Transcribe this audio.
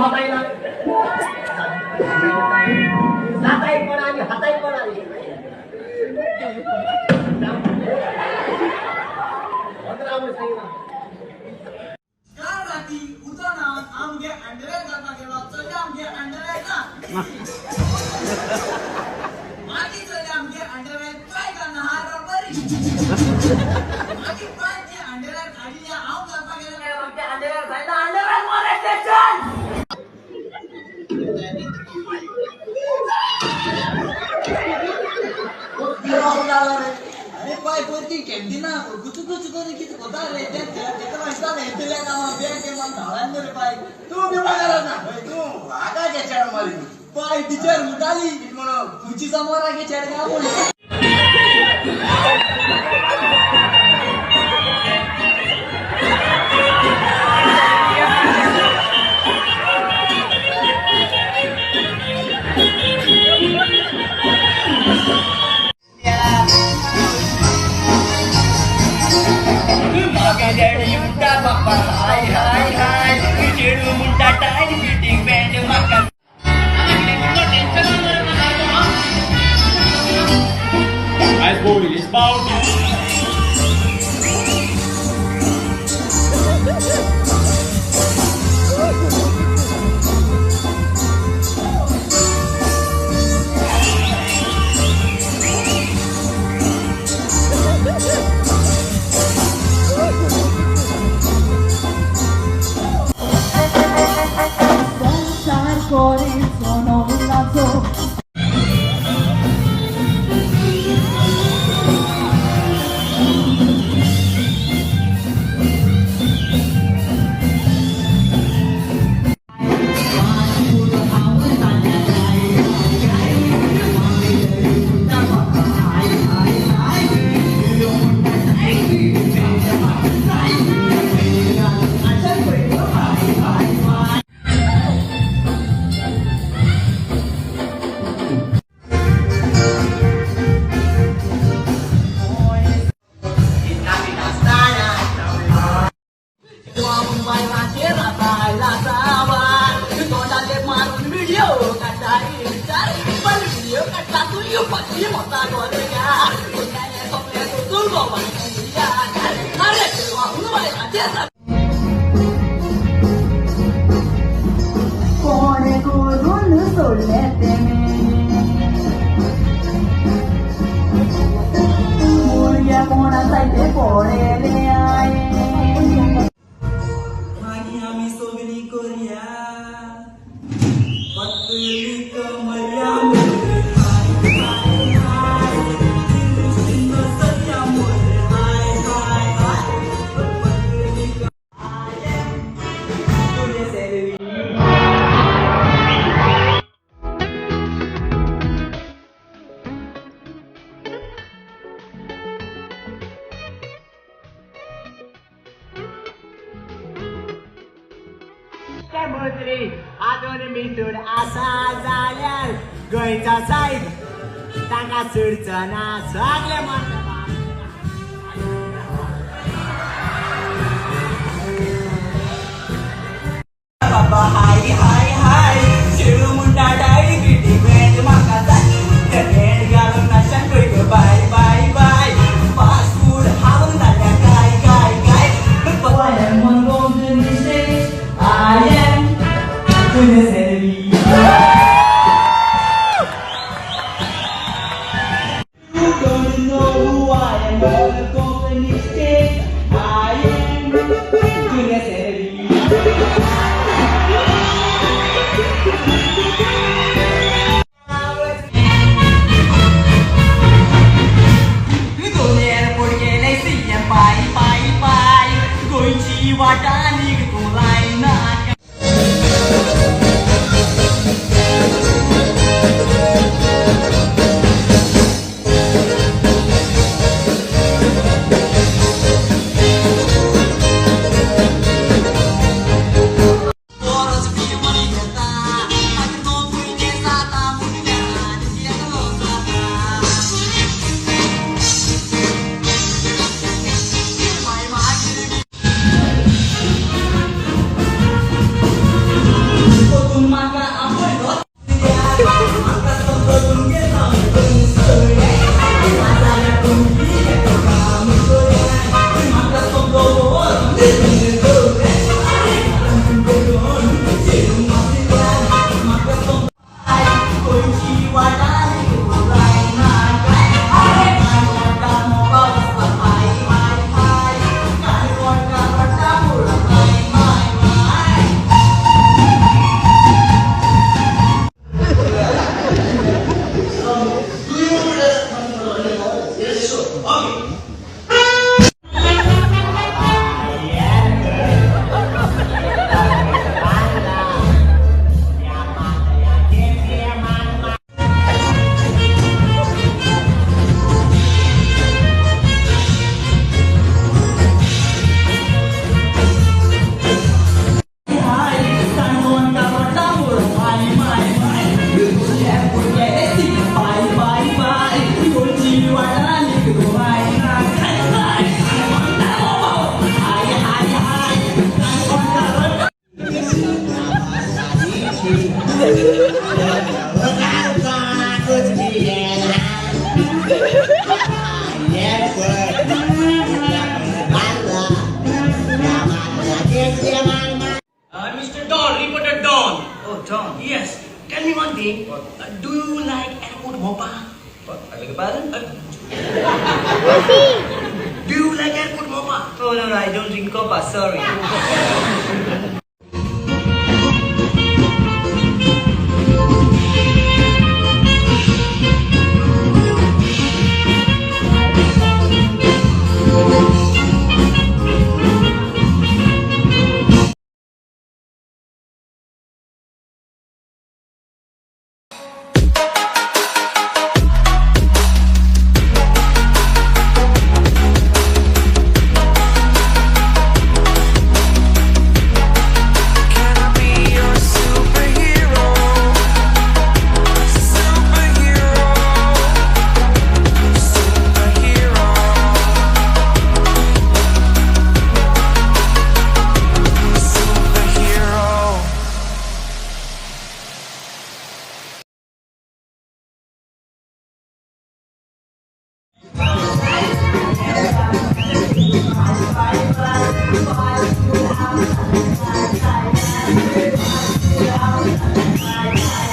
हातायला जाताय पण आणि हाताय पण आली आमगे अंडरवेअर घालता गेलो चल आमगे अंडरवेअर ना मागी चल आमगे अंडरवेअर काय करना हा रबरी मागी पांचे अंडरवेअर खाली या आऊ घालता गेलो आमगे अंडरवेअर घालता अंडरवेअर मारे स्टेशन अरे पाय कोणती केंदी ना कुछ किती होता रे त्याला माहिती नाही तुला नाव बँक मन धाळांनी रे पाय तू बी बघायला ना तू आगा घ्यायच्या मारी पाय टीचर मुदाली म्हणून तुझी समोर आगे चढगा बोल As boys bound. कोणे करून सोडले मुलग्या कोणासाठी पडेले आहे मागी आम्ही सोगणी करूया पत्ली कमर्या मुद्री आदोन मिसूड आसा जाल्यार गोंयचा सायब तांकां चडचना सगळे म्हणटा बाबा हाय हाय हाय शेळू मुंडा डायरी किटी बँड म्हाका जाय ते बँड घालून नाचान पळय गो bye bye bye fast food हालून जाल्या काय काय काय I am one golden mistake I am goodness enemy You don't know who I am one golden mistake I am goodness enemy वाटा निघतो लायना कुछ भी लेना ये Mr. Don, reporter Don. Oh, Don. Yes. Tell me one thing. Do you like airport mopa? What? I beg your pardon? Do you like airport mopa? Oh, no, I don't drink copa. Sorry. Can I be your superhero? Superhero. Superhero. Superhero. Bye.